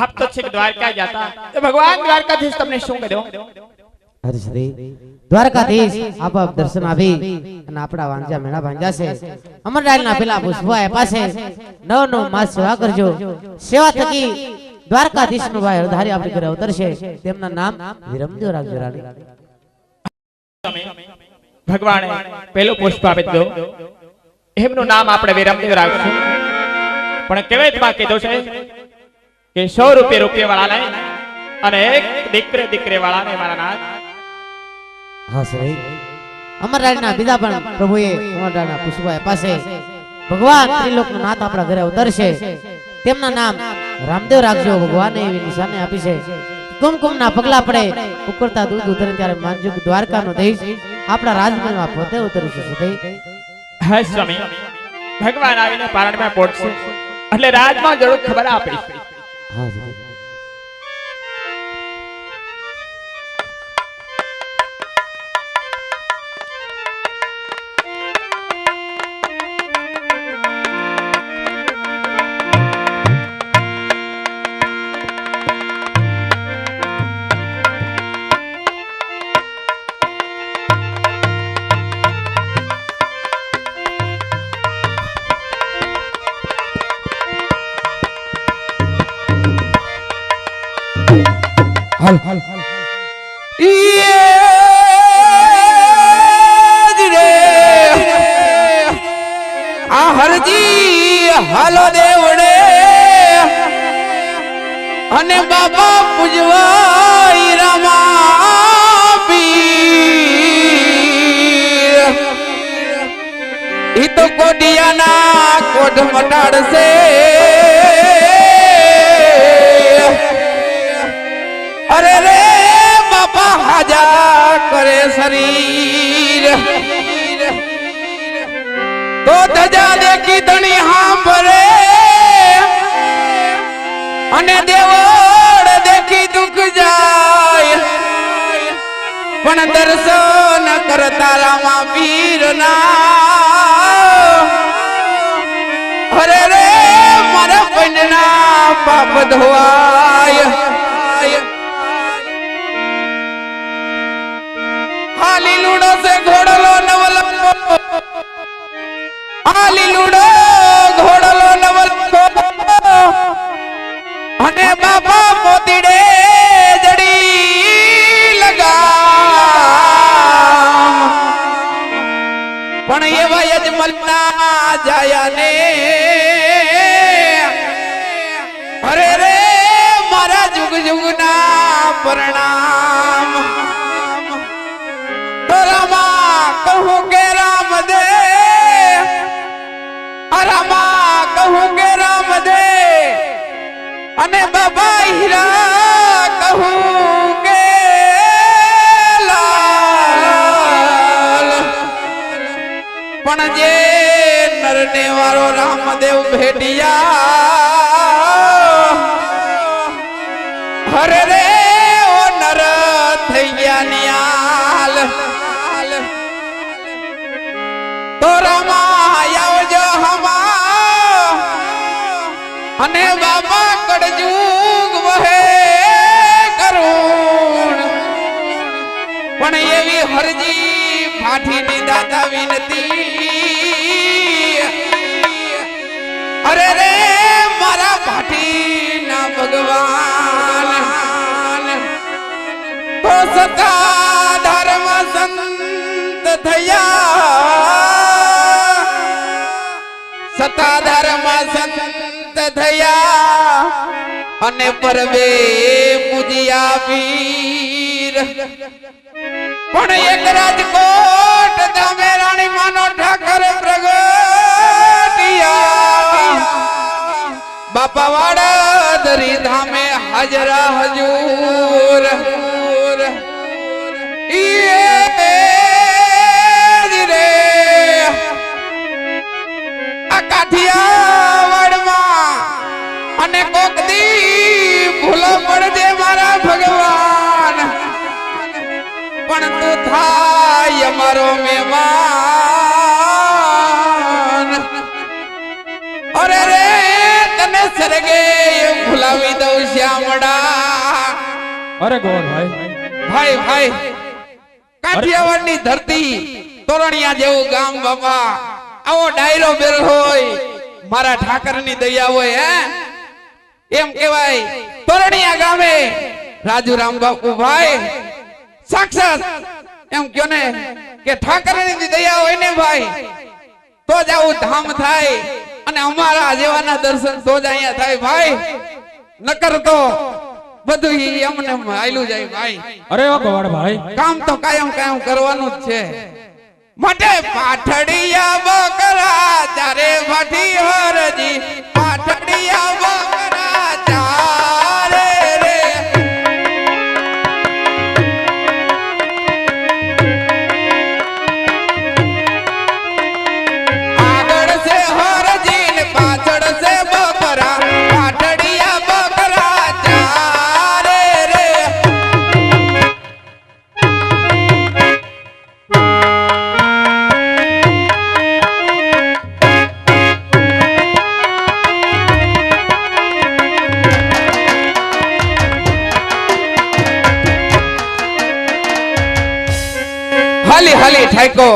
આપ તો છે દ્વારકા જાતા તો ભગવાન દ્વારકાધીશ તમને શું કર્યો? હરે શ્રી દ્વારકાધીશ આપ દર્શન આવી અને આપણા વાંજા મેળા ભાંજા છે અમરડાલના પેલા પુષ્પા પાસે નવ માસ સેવા કરજો. સેવા થકી દ્વારકાધીશ નો ભાઈ હરધારી આપણી ઘરે અવતરશે. તેમના નામ વિરમદેવ રાખજો રાણી. ભગવાને પેલું પુષ્પ આપી દો, એમનું નામ આપણે વિરમદેવ રાખશું. પણ કહેવતમાં કીધું છે કે 100 રૂપિયા વાળાને અને એક દીકરે વાળાને મારા નાથ. હા શ્રી અમરરાજના બીજા પણ પ્રભુએ અમરરાજના પુષ્પા પાસે ભગવાન ત્રિલોકનો નાથ આપણા ઘરે અવતરશે. તેમના નામ રામદેવ રાખજો. ભગવાને એવી નિશાની આપી છે કુમકુમના પગલા પડે ઉકળતા દૂધ ઉતરે ત્યારે માનજો દ્વારકાનો દેશ આપણા રાજમહેલમાં પોતે ઉતરશે. સતી હા સ્વામી, ભગવાન આવીને પારણમાં પહોંચશે એટલે રાજમાં જરૂર ખબર આપીશ. હા સતી હાલ હાલ હાલ આ હરજી હાલો દેવડે અને બાબા પૂજવાઈ રામા પીર ઈ તો કોડિયાના કોઢ મટાડશે. અરે રે બાપા હાજા કરે શરીર તો ધજા દેખી ધણી હાંભરે અને દેવળ દેખી દુખ જાય પણ દર્શન કરતા રામા પીરના. અરે રે મારા પૈણના પાપ ધોવાય. હાલી લૂડો સે ઘોડલો નવલખો, હાલી લૂડો ઘોડલો નવલખો અને બાબા મોતીડે જડી લગામ પણ એવા યજમલના જાયા ને. અરે રે મારા જુગ જુગના પરણામ. કહું કે રામ દે, રામા કહું કે રામ દે અને બાબા હીરા કહું કે લાલ. પણ જે નરને વાળો રામદેવ ભેટિયા હરે રે ઓ નર થઈ ગયા નિયાલ. તો રામા આવજો હમા અને બાબા કડજુગ વહે કરુણ પણ એવી હરજી ફાઠીની દાદા વિનતી. અરે રે મારા ફાઠીના ભગવાન તો સતા ધર્મ સંત થયા, સતાધારમાં સંત થયા અને પરવે પૂજ્યા પીર. પણ એક રાજકોટ ધામે રાણી માનો ઠાકર પ્રગટિયા બાપા વાડા ધરી ધામે હાજરા હજૂર. કાઠિયાવાડમાં અને કોક દી ભૂલો પડજે મારા ભગવાન પણ તું થાય અમારો મહેમાન. અરે રે તને સરગે ભૂલાવી વડાવી દઉં શ્યામડા. અરે ગોળ ભાઈ ભાઈ ભાઈ કાઠિયાવાડની ધરતી તોરણિયા જેવું ગામ બાપા, આવો ડાયરો બેર હોય મારા ઠાકરની દયા હોય હે એમ કહેવાય. તોરણિયા ગામે રાજુરામ બાપુ ભાઈ સાક્ષાત એમ કયો ને કે ઠાકરની દયા હોય ને ભાઈ તો જ આવું ધામ થાય અને અમારા જેવાના દર્શન તો જ અહીંયા થાય ભાઈ, નકર તો બધું ઈ અમને હાલ્યું જાય ભાઈ. અરે ઓ ગોળ ભાઈ કામ તો કાયમ કાયમ કરવાનું જ છે. માટે પાઠડિયા બકરા ચારે ભાઠી હરજી, પાઠડિયા બકરા ચારે રે. આગળ છે હરજી ને પાછળ છે બકરા, પાઠડિયા બકરા ચારે રે. હાલી હાલી ઠાઈકો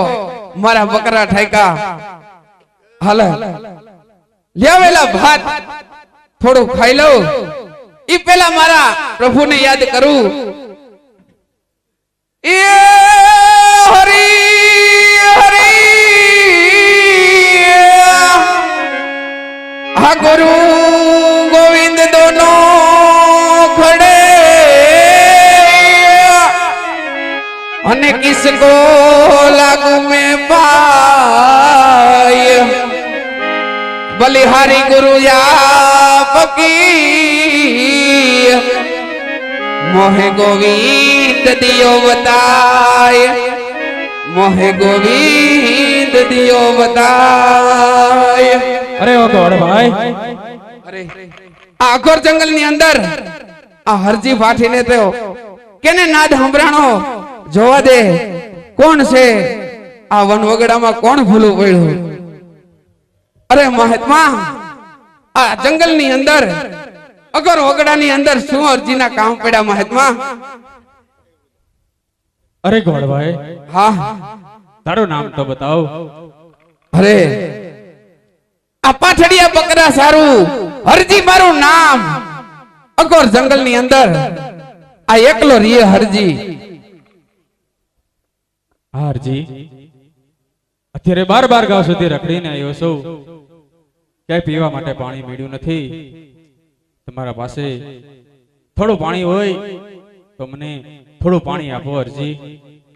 મારા બકરા ઠાઈકા. હાલે લેવેલા ભાત થોડું ખાઈ લઉં ઈ પેલા મારા પ્રભુને યાદ કરું. એ હરી હરી હા ગુરુ ગોવિંદ દોનો ખડે અને કિસકો लागू में पाय. बलिहारी गुरु आपकी मोहे गोविंद दियो बताय, मोहे गोविंद दियो बताय. અરે ઓ ગોળ ભાઈ અરે આખોર જંગલ ની અંદર આ હરજી ફાટીને તો કેને નાદ સંભળાણો જોવા દે. કોણ છે આ વનવગડામાં કોણ ભૂલું પડ્યું? અરે મહાત્મા આ જંગલ ની અંદર અગર વગડા ની અંદર શું અરજીના કામ પડ્યા મહાત્મા? અરે ગોળ ભાઈ હા તારું નામ તો બતાવ. અરે આ પાઠડિયા બકરા સારું હરજી મારું નામ. અગર જંગલ ની અંદર આ એકલો રીએ હરજી. હારજી અત્યારે 12 ગાંવ સુધી રખડીને આવ્યો છું, ક્યાંય પીવા માટે પાણી મળ્યું નથી. તમારા પાસે થોડું પાણી હોય તો મને થોડું પાણી આપો હરજી.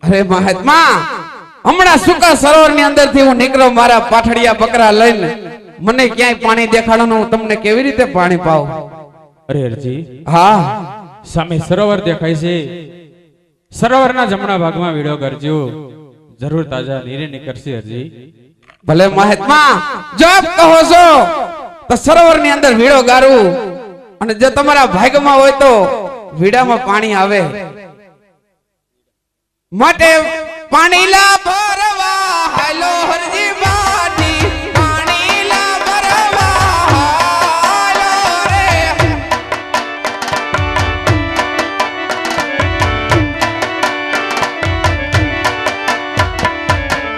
અરે મહાત્મા હમણાં સુકા સરોવર ની અંદર થી હું નીકળો મારા પાઠડિયા બકરા લઈને, મને ક્યાંય પાણી દેખાડો હું તમને કેવી રીતે પાણી પાઉં? અરે હરજી હા સામે સરોવર દેખાય છે, સરોવરના જમણા ભાગમાં વીડો કરજો, જરૂર તાજા નીરે નીકળશે હરજી. ભલે મહાત્મા જો આપ કહો છો તો સરોવર ની અંદર વીડો ગારું, અને જો તમારા ભાગ્યમાં હોય તો વીડામાં પાણી આવે. માટે પાણી લા ભરવા હાલો હરજી બાટી, પાણી લા ભરવા હાલો રે.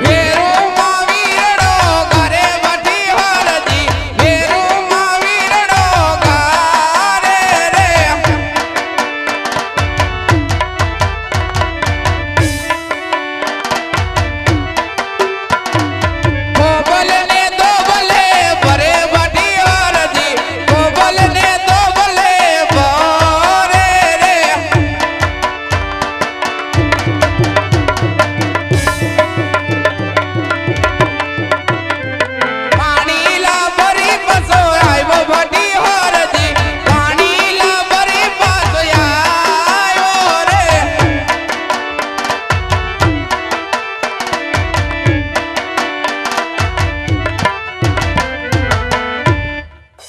વેરુમાં વીરડો ઘરે બધી હરજી, વેરુમાં વીરડો ઘરે રે. કોબલ ને દોબલે ભરે બધી હરજી, કોબલ ને દોબલે ભરે રે. પાણી લા ભરી બસો આવ્યો બધી હરજી, પાણી લા ભરી બસો આવ્યો રે.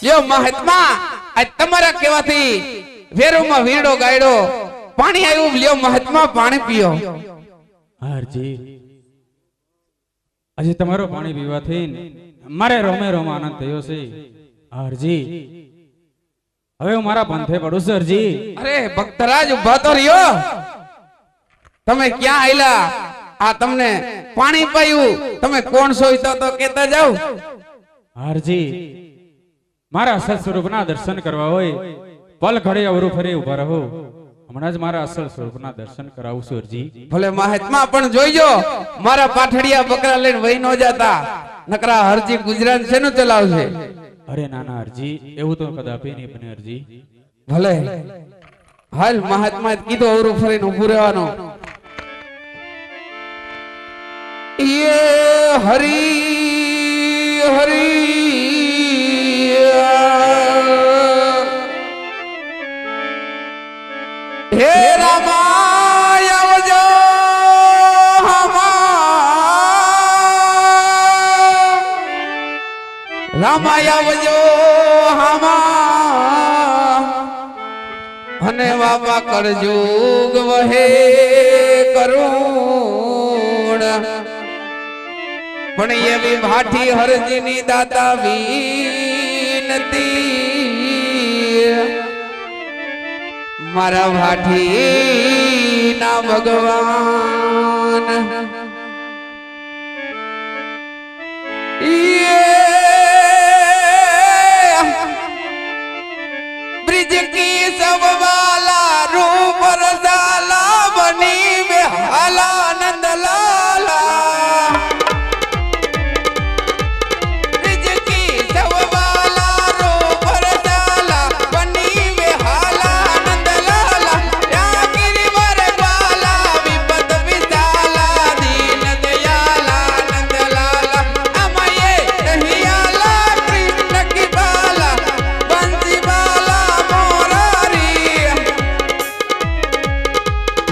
લ્યો મહાત્મા આજ તમારા કહેવાથી વેરોમાં વીરડો ગાયડો પાણી આવ્યું. લ્યો મહાત્મા પાણી પીઓ. હરજી આજે તમારો પાણી પીવાથી મારે રોમે રોમ આનંદ થયો છે. હરજી હવે હું મારા પંથે પડું છું હરજી. અરે ભક્તરાજ ઉભા તો રહ્યો. તમે ક્યાં આયલા? આ તમને પાણી પાયું. તમે કોણ છો ઈ તો કહેતા જાવ. હરજી મારા અસલ સ્વરૂપના દર્શન કરવા હોય પલ ઘડે અવરું ફરી ઉભા રહો. હમણાં જ મારા અસલ સ્વરૂપના દર્શન કરાવું છું હરજી. ભલે મહાત્મા પણ જોઈજો, મારા પાઠડિયા બકરા લઈને વહી ન જાતા, નકરા હરજી ગુજરાત શેનું ચલાવશે? અરે નાના હરજી, એવું તો કદાપી નહીં બને હરજી. ભલે હાલ, મહાત્માએ કીધું અવરું ફરીને ઊભું રહેવાનું. યે હરી હરી હે રામાય આવજો રામાય આવજો હામા અને બાબા કરજુગ વહે કરુણ પણ એવી ભાઠી હરજીની દાતા વિનતી મારા ભાઠી ના ભગવાન ब्रिज की सब वाला रूप रसाला बनी में हाला नंद लाला ब्रिज की सब वाला रूप रसाला बनी में हाला नंद लाला या गिरिवर वाला विपद विशाला दीन दयाला नंद लाला अमये दहियाला कृष्ण की बाला बंसी बाला मोरारी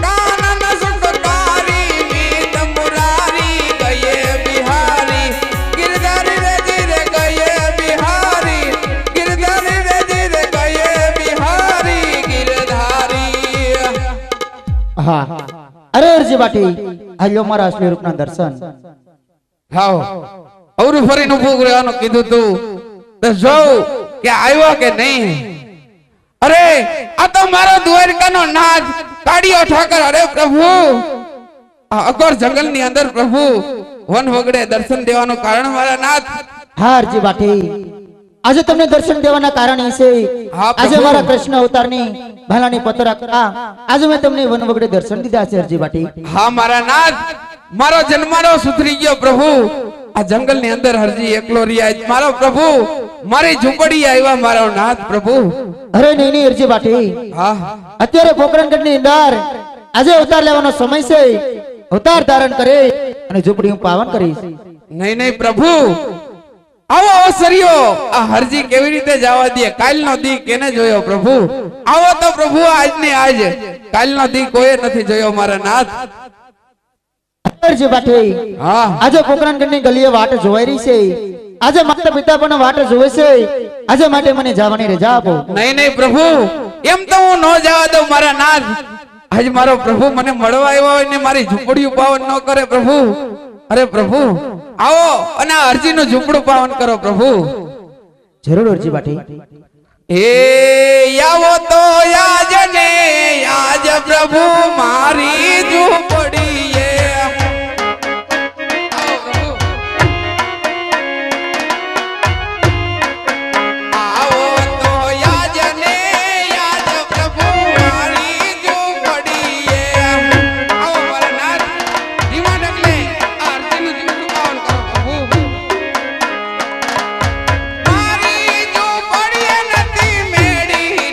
कानन सुखकारी गीत मुरारी गए बिहारी गिरधर रे जिरे गए बिहारी गिरधर रे जिरे गए बिहारी गिरधारी હા અરે અરજી બાટી આલ્યો મારા અસલી રૂપના દર્શન. હાઓ અવરું ફરીને ઊભું રહેવાનું કીધું તું તો જોઉં કે આવ્યો કે નહીં. અરે આ તો મારો દ્વારકાનો નાથ કાળિયો ઠાકર. અરે પ્રભુ, આ અગોર જંગલની અંદર પ્રભુ વન વગડે દર્શન દેવાનું કારણ મારા નાથ. હા અરજી બાટી આજે તમને દર્શન દેવાના કારણ એ છે હા, પ્રભુ. આજે મારા કૃષ્ણ અવતારની ભાલાની પતરા આજે મેં તમને વન વગડે દર્શન દીધા છે અરજી બાટી. હા મારા નાથ, મારો જન્મારો સુધરી ગયો પ્રભુ. આ જંગલની અંદર હરજી એકલો રહ્યા મારો પ્રભુ. મારી ઝૂંપડી આવ્યા મારો નાથ પ્રભુ. અરે નહીં નહીં અરજી બાટી, હા અત્યારે પોકરણગઢની અંદર આજે અવતાર લેવાનો સમય છે. અવતાર ધારણ કરે અને ઝૂંપડી હું પાવન કરીશ. નહીં નહીં પ્રભુ, આવો અવસર્યો આ હરજી કેવી રીતે જવા દે? કાલનો દી કેને જોયો પ્રભુ? આવો તો પ્રભુ આજને આજ, કાલનો દી કોઈ નથી જોયો મારા નાથ. અરજી બાટી હા આજે પોકરણગઢની ગલીએ વાટ જોવાઈ રહી છે. આજે માતા પિતા પણ વાટ જોવે છે. આજે માટે મને જવાની રજા આપો. નહીં નહીં પ્રભુ, એમ તો હું ન જવા દઉં મારા નાથ. આજ મારો પ્રભુ મને મળવા આવ્યા હોય ને મારી ઝૂંપડી પાવન ન કરે પ્રભુ. અરે પ્રભુ આવો અને આ હરજીનું ઝૂંપડું પાવન કરો પ્રભુ. જરૂર અરજી બાટી. એ આવો તો યાજ ને યાજ પ્રભુ મારી ઝૂંપડીએ. આવો તો યાજ ને યાજ પ્રભુ મારી ઝૂંપડીએ. આવો મારા નાથ, ધીમા ડગલે આ હરજીનું ઝૂંપડું પાવન કરો પ્રભુ. મારી ઝૂંપડીએ નથી મેળી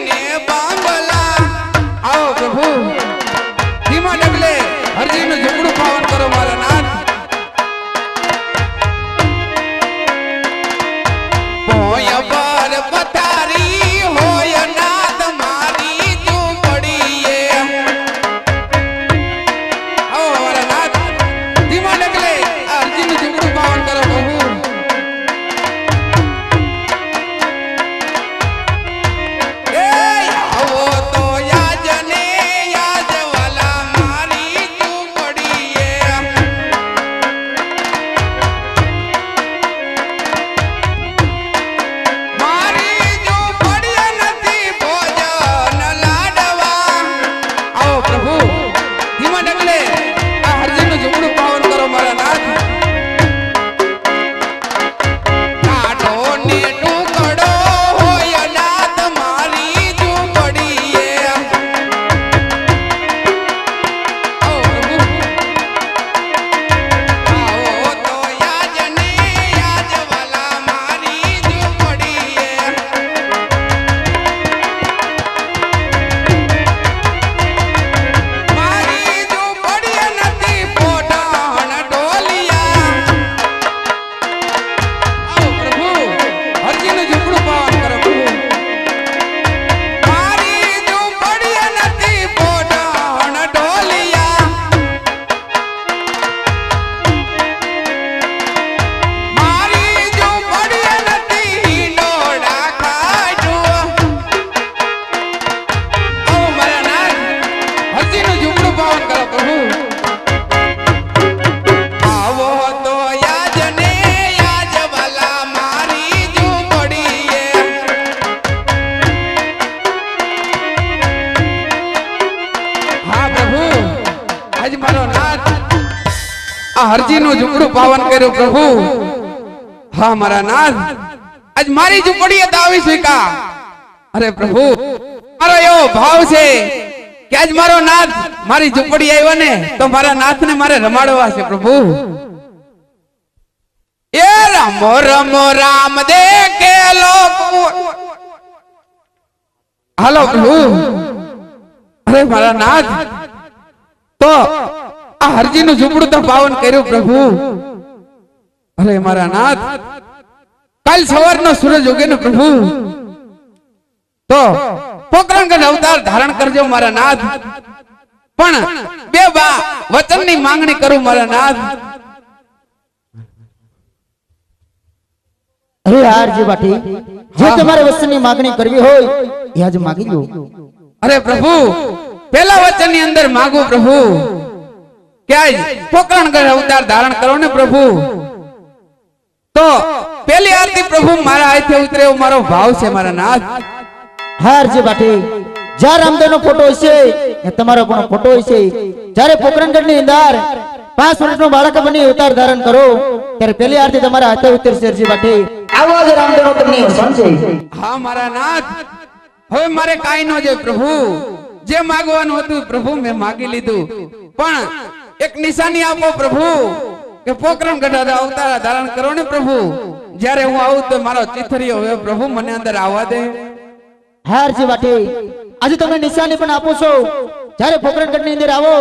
આ હરજીનું ઝૂંપડું પાવન કર્યું પ્રભુ. હા મારા નાથ, આજ મારી ઝૂંપડીએ તો આવી શીખા. અરે પ્રભુ, મારો એવો ભાવ છે કે આજ મારો નાથ મારી ઝૂંપડી આવ્યો ને તો મારા નાથને મારે રમાડવા છે પ્રભુ. એ રમો રમો રામ દે કે લોકો. હાલો પ્રભુ. અરે મારા નાથ, તો આ હરજીનું ઝૂંપડું તો પાવન કર્યું પ્રભુ. અરે મારા નાથ, કાલ સવારનો સૂરજ ઉગે ને પ્રભુ તો પોકરણગઢ અવતાર ધારણ કરજો મારા નાથ. પણ બે વચનની માંગણી કરું મારા નાથ. અરે હારજી બાટી, જે તમારે વસ્તુની માંગણી કરવી હોય એ આજ માંગી લો. અરે પ્રભુ, પહેલા વચનની અંદર માંગુ પ્રભુ કે આજ પોકરણગઢ અવતાર ધારણ કરો ને પ્રભુ. તો પહેલી આરતી પ્રભુ મારા હાથે ઉતરે એવો મારો ભાવ છે મારા નાથ. હારજી બાટી, જ્યાં રામદેવનો ફોટો હશે એ તમારો પણ ફોટો હશે. જ્યારે પોકરણગઢની અંદર 5 વર્ષનો બાળક બની અવતાર ધારણ કરો ત્યારે પહેલી આરતી તમારા હાથે ઉતરશે. હરજી બાટી, આવો જ રામદેવનો તમને વસન છે. હા મારા નાથ, હવે મારે કાઈ ન જોઈએ પ્રભુ. જે માંગવાનું હતું પ્રભુ મેં માંગી લીધું. પણ એક નિશાની આપો પ્રભુ કે પોકરણગઢ અવતાર ધારણ કરો ને પ્રભુ. જ્યારે હું આવું તો મારો ચિથરીઓ હવે પ્રભુ મને અંદર આવવા દે. હારજી બાટી, આજે તમે નિશાની પણ આપો છો. જ્યારે પોકરણગઢની અંદર આવો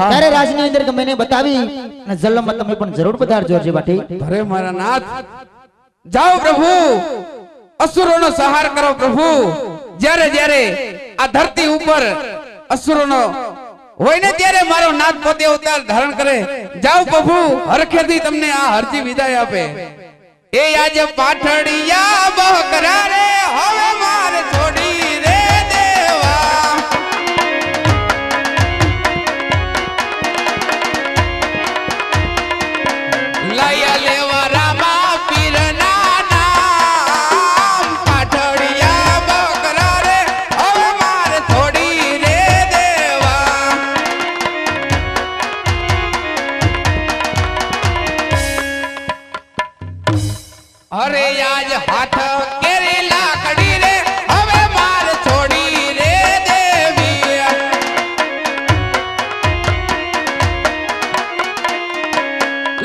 ત્યારે રાજની અંદર ગમે એને બતાવી અને જલ્લમમાં તમે પણ જરૂર પધારજો. હરજી બાટી, અરે મારા નાથ, જાઓ પ્રભુ, અસુરોનો સંહાર કરો પ્રભુ. જ્યારે જ્યારે આ ધરતી ઉપર અસુરોનો હોય ને ત્યારે મારો નાથ પોતે અવતાર ધારણ કરે. જાઓ પ્રભુ, હરખેથી તમને આ હરજી વિદાય આપે. એ આજે પાઠડિયા બકરા રે હવે મારે છોડી રે દેવા. લયા લેવા રામા પીરના નામ. પાઠડિયા બકરા રે હવે મારે છોડી રે દેવા. અરે આજ હાથ કેરી લાકડી રે હવે મારે છોડી રે દેવી.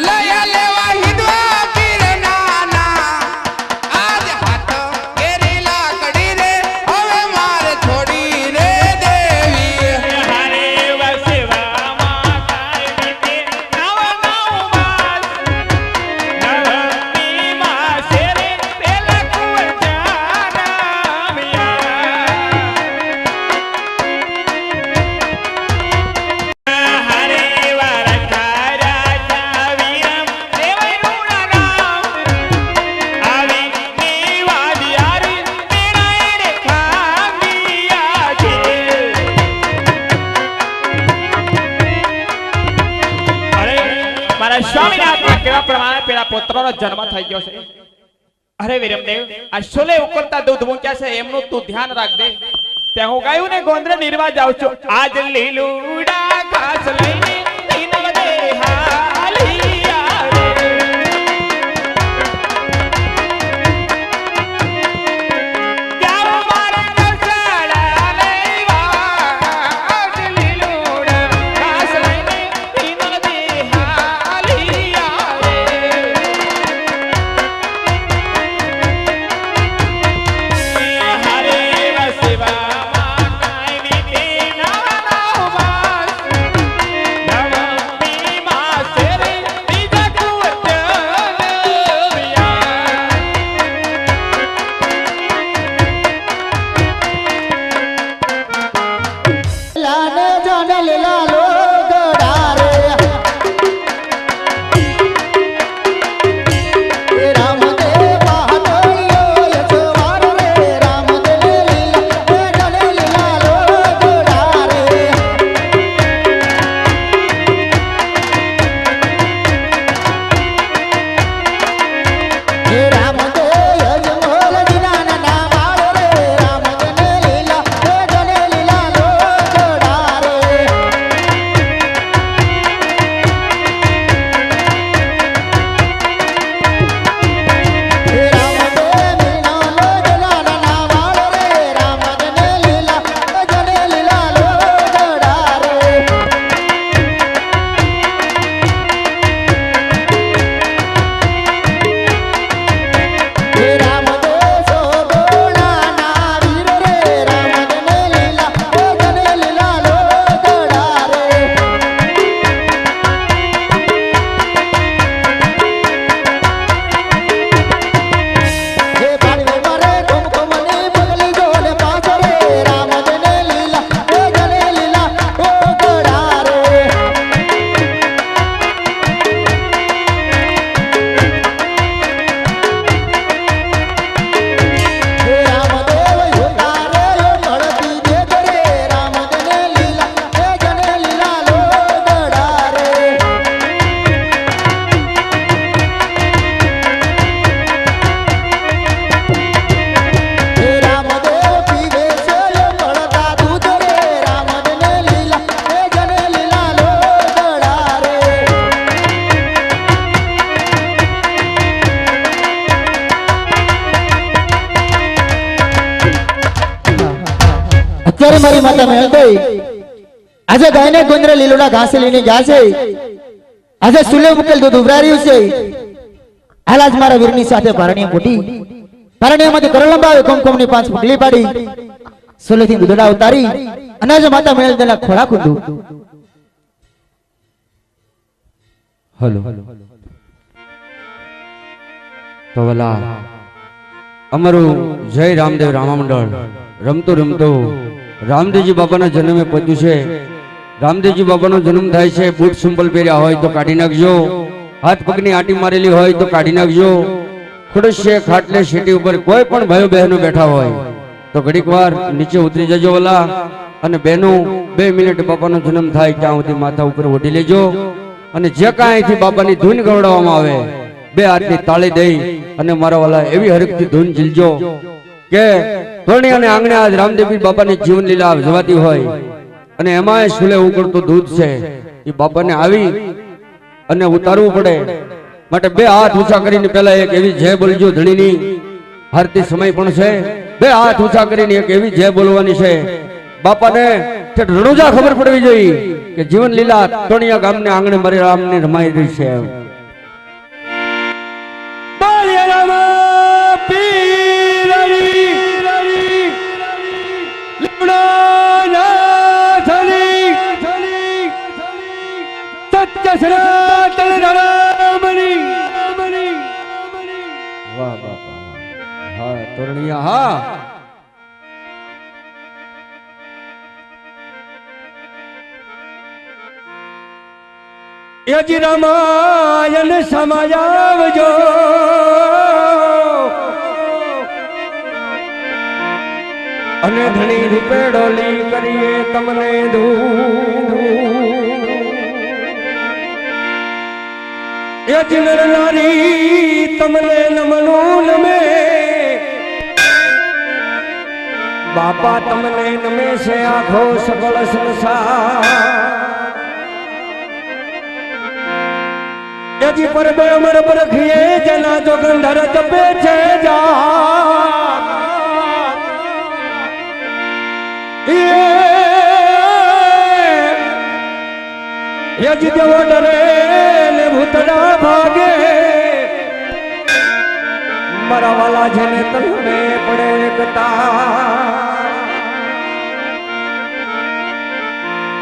લયા લેવા હિંદવા પીરના નામ. આજ હાથ કેરી લાકડી રે હવે મારે છોડી રે દેવી. હરે વસવામાં કાય નીતે નવ નવ માસ નવમી માસે રે પેલા કુંવર જાનમિયા. હરે વરતા રાજા વીરમ દેવનું નામ આવી નિવાદી હારી મેળાએ ખામિયા છે. અરે મારા સ્વામિનાથના કેવા પ્રમાણે પેલા પુત્રનો જન્મ થઈ ગયો છે. અરે વિરમદેવ, આ શોલે ઉકળતા દૂધ મૂક્યા છે એમનું તું ધ્યાન રાખજે. ત્યાં હું ગાયું ને ગોંદરે નિર્વા જાઉં છું. આજ લીલુડા ઘાસ લઈને લીનવ દે હાલિયા રે. જાઓ મારા ગૌશાળા લેવા. આજ લીલુડા ઘાસ લઈને લીનવ દે હાલિયા રે. હરે વસવામાં કાય નીતે નવ નવ માસ અત્યારે મારી માતા મેળવી આજે ગાયને ગોંદરે લીલોડા ઘાસે લઈને ગયા છે આજે સુલે મુકેલ દૂધ ઉભરા રહ્યું છે હાલ આજ મારા વીરની સાથે ભારણીય મોટી ભારણીયમાંથી કરલંબા આવે કુમકુમની 5 પગલી પાડી સુલેથી દૂધડા ઉતારી અને આજે માતા મેળવી તેના ખોળા કૂંધું હલો તો વલા અમારું જય રામદેવ રામા મંડળ રમતો રામદેવજી બાપાના જન્મે પહોંચ્યું છે રામદેવજી બાપાનો જન્મ થાય છે બૂટ સિમ્પલ પહેર્યા હોય તો કાઢી નાખજો હાથ પગની આંટી મારેલી હોય તો કાઢી નાખજો ખુડશે ખાટલે સીટી ઉપર કોઈ પણ ભાઈઓ બહેનો બેઠા હોય તો ઘડીક વાર નીચે ઉતરી જજો વલા અને બહેનો 2 મિનિટ બાપાનો જન્મ થાય ત્યાં સુધી માથા ઉપર ઓઢી લેજો અને જે કાંઈથી બાપાની ધૂન ગવડાવવામાં આવે 2 હાથની તાળી દઈ અને મારા વાલા એવી હરખથી ધૂન ઝીલજો કે ધોણી અને આંગણે આજ રામદેવજી બાપાની જીવન લીલા જવાતી હોય અને એમાં સુલે ઉકળતું દૂધ છે એ બાપાને આવી અને ઉતારવું પડે માટે 2 હાથ ઊંચા કરીને પહેલા એક એવી જય બોલજો ધણીની હારતી સમય પણ છે 2 હાથ ઊંચા કરીને એક એવી જય બોલવાની છે બાપાને રણુજા ખબર પડવી જોઈએ કે જીવન લીલા તોણિયા ગામને આંગણે મારી રામની રમાઈ રહી છે વાહ બાપા હા તોરણિયા હા યજી રામાયણ સમાયાવજો અને ધણી રૂપે ડોલી કરીએ તમને યજી નર નારી તમને નમનું નમે બાપા તમને નમે છે આખો સકળ સંસાર યજી પર બે અમર પર ખીએ જના જો ગંધર જપે છે જા યજી દેવો ડરે ને ભૂતડા ભાગે મારા વાલા જેને તને પડે કતા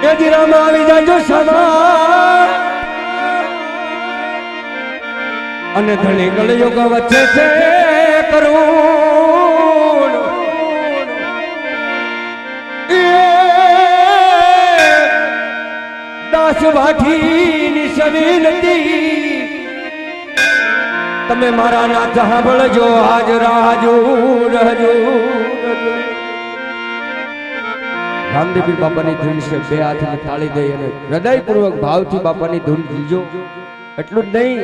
યજી રામ આવી જાજો સમા અને ધણી ગળયોગ વચ્ચે છે કરુણ દાસ વાઠી ની સવિનતી તમે મારા ના સાંભળજો આજ રાજુ રહેજો રામદેવજી બાપાની ધૂન છે 2 હાથની તાળી દઈ અને હૃદયપૂર્વક ભાવથી બાપાની ધૂન જીલજો એટલું જ નહીં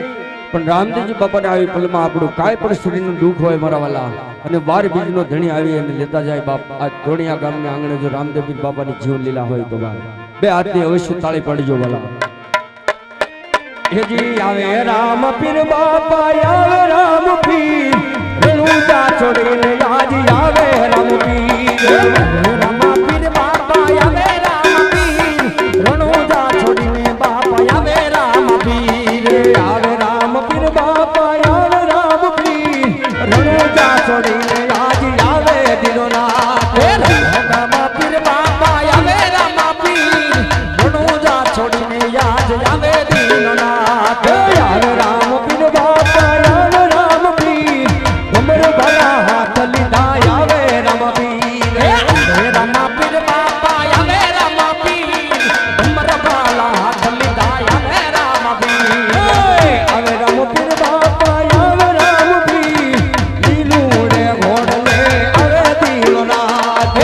પણ રામદેવજી બાપાને આવી પલમાં આપણું કાંઈ પણ શરીરનું દુઃખ હોય મારા વાલા અને 12 બીજનો ધણી આવી અને લેતા જાય બાપ આ ધોણિયા ગામને આંગણે જો રામદેવજી બાપાની જીવન લીલા હોય તો બાર 2 હાથની અવશ્ય તાળી પડજો વાલા યજી આવે રામ પીર બાપા આવે રામ પીર રણુજા છોડીને આજ આવે રામ પીર રામ પીર બાપા આવે રામ પીર રણુજા છોડીને બાપા આવે રામ પીર આવે રામ પીર બાપા આવે રામ પીર રણુજા છોડીને આજ આવે દિલોનાથ રામ પીર બાપા આવે રામ પીર રણુજા છોડીને આજ આવે દિલોનાથ આવે રામ પીર બાપા આવે રામ પીર અમર ભલા હાથ લીધા આવે રામ પીર રામ પીર બાપા આવે રામ પીર અમર ભલા હાથ લીધા આવે રામ પીર આવે રામ પીર બાપા આવે રામ પીર લીલુડે ઘોડલે આવે દિલોનાથ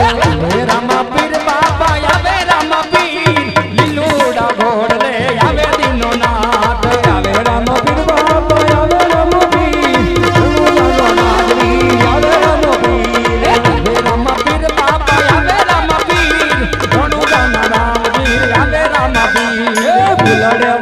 રામ પીર બાપા આવે રામ પીર લીલુડા ઘોડલે આવે દિલોનાથ આવે રામ પીર બાપા આવે રામ પીર નાગરી આવે રામ પીર રામ પીર બાપા આવે રામ પીર ધણુડા નાગરી આવે રામ પીર ભૂલડે